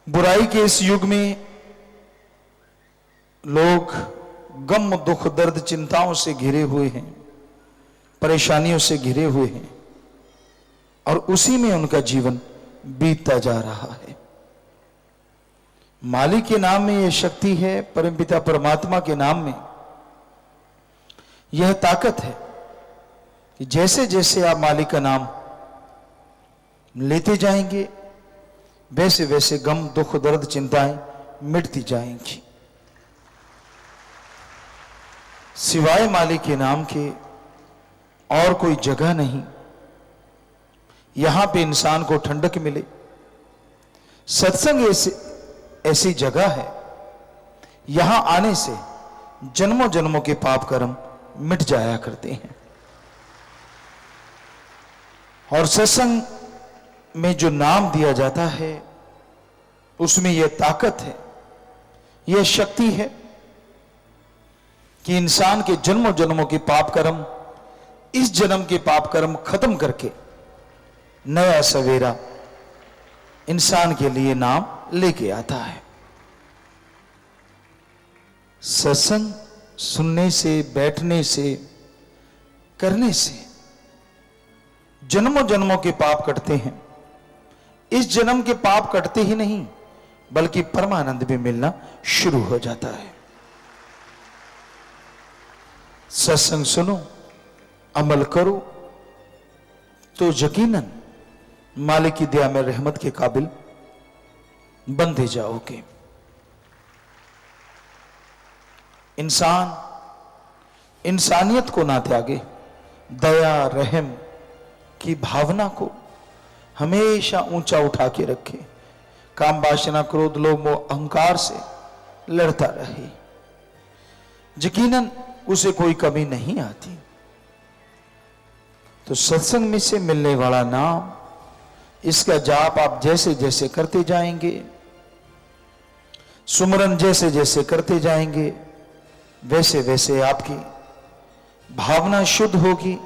बुराई के इस युग में लोग गम, दुख, दर्द, चिंताओं से घिरे हुए हैं, परेशानियों से घिरे हुए हैं और उसी में उनका जीवन बीतता जा रहा है। मालिक के नाम में यह शक्ति है, परमपिता परमात्मा के नाम में यह ताकत है कि जैसे जैसे आप मालिक का नाम लेते जाएंगे वैसे वैसे गम, दुख, दर्द, चिंताएं मिटती जाएंगी। सिवाय मालिक के नाम के और कोई जगह नहीं यहां पे इंसान को ठंडक मिले। सत्संग ऐसी जगह है, यहां आने से जन्मों जन्मों के पाप कर्म मिट जाया करते हैं। और सत्संग में जो नाम दिया जाता है उसमें यह ताकत है, यह शक्ति है कि इंसान के जन्मों जन्मों के पाप कर्म, इस जन्म के पाप कर्म खत्म करके नया सवेरा इंसान के लिए नाम लेके आता है। सत्संग सुनने से, बैठने से, करने से जन्मों जन्मों के पाप कटते हैं। इस जन्म के पाप कटते ही नहीं बल्कि परमानंद भी मिलना शुरू हो जाता है। सत्संग सुनो, अमल करो तो यकीनन मालिक की दया में रहमत के काबिल बनते जाओगे। इंसान इंसानियत को ना त्यागे, दया, रहम की भावना को हमेशा ऊंचा उठा के रखे, काम, वासना, क्रोध, लोभ, मोह, अहंकार से लड़ता रहे, यकीनन उसे कोई कमी नहीं आती। तो सत्संग में से मिलने वाला नाम, इसका जाप आप जैसे जैसे करते जाएंगे, सुमरन जैसे जैसे करते जाएंगे, वैसे वैसे आपकी भावना शुद्ध होगी,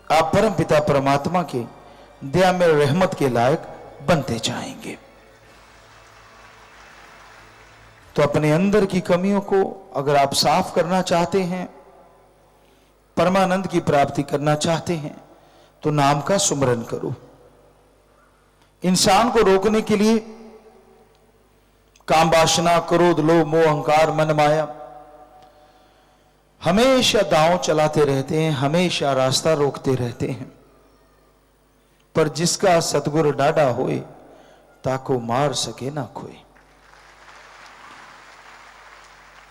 आप परम पिता परमात्मा के दया में रहमत के लायक बनते जाएंगे। तो अपने अंदर की कमियों को अगर आप साफ करना चाहते हैं, परमानंद की प्राप्ति करना चाहते हैं, तो नाम का सुमरन करो। इंसान को रोकने के लिए काम, वासना, क्रोध, लोभ, मोह, अहंकार, मन, माया हमेशा दांव चलाते रहते हैं, हमेशा रास्ता रोकते रहते हैं। पर जिसका सतगुरु डाढ़ा होए, ताको मार सके ना कोई।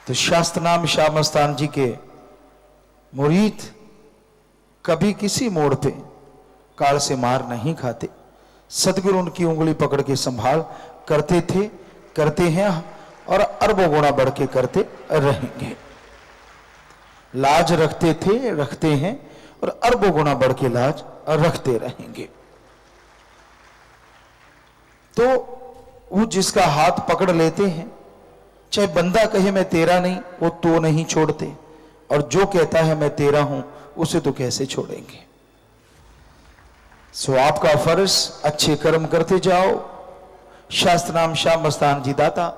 तो शास्त्र नाम शाह मस्तान जी के मुरीद कभी किसी मोड़ पे काल से मार नहीं खाते। सतगुरु उनकी उंगली पकड़ के संभाल करते थे, करते हैं और अरबों गुना बढ़ के करते रहेंगे। लाज रखते थे, रखते हैं और अरबों गुना बढ़ के लाज रखते रहेंगे। तो वो जिसका हाथ पकड़ लेते हैं, चाहे बंदा कहे मैं तेरा नहीं, वो तो नहीं छोड़ते, और जो कहता है मैं तेरा हूं उसे तो कैसे छोड़ेंगे। सो आपका फर्ज अच्छे कर्म करते जाओ। शास्त्र नाम शाह मस्तान जी दाता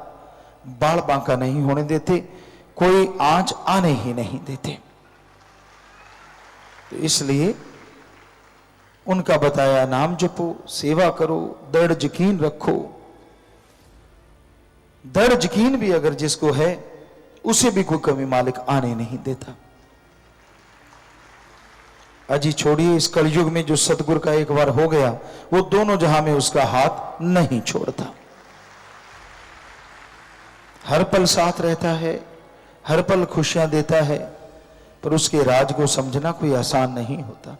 बाल बांका नहीं होने देते, कोई आंच आने ही नहीं देते। तो इसलिए उनका बताया नाम जपो, सेवा करो, दृढ़ यकीन रखो। दृढ़ यकीन भी अगर जिसको है उसे भी कोई कमी मालिक आने नहीं देता। अजी छोड़िए, इस कलयुग में जो सतगुरु का एक बार हो गया वो दोनों जहां में उसका हाथ नहीं छोड़ता। हर पल साथ रहता है, हर पल खुशियां देता है, पर उसके राज को समझना कोई आसान नहीं होता।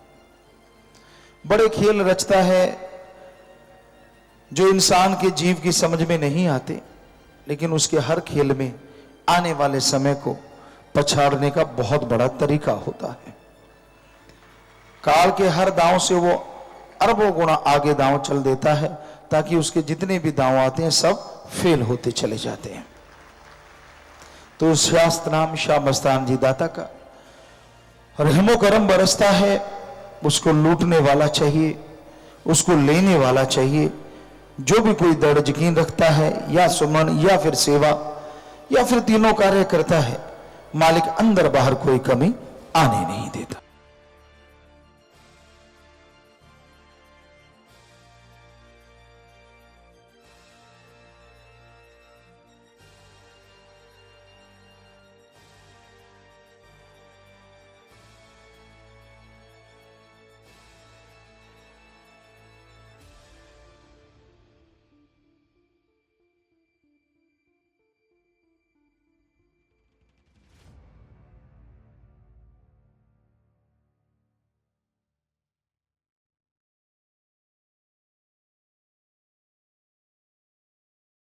बड़े खेल रचता है जो इंसान के जीव की समझ में नहीं आते, लेकिन उसके हर खेल में आने वाले समय को पछाड़ने का बहुत बड़ा तरीका होता है। काल के हर दांव से वो अरबों गुना आगे दांव चल देता है, ताकि उसके जितने भी दांव आते हैं सब फेल होते चले जाते हैं। तो शास्त्र नाम शाह मस्तान जी दाता का रहमो करम बरसता है। उसको लूटने वाला चाहिए, उसको लेने वाला चाहिए, जो भी कोई दृढ़ यकीन रखता है या सुमन या फिर सेवा या फिर तीनों कार्य करता है, मालिक अंदर बाहर कोई कमी आने नहीं देता।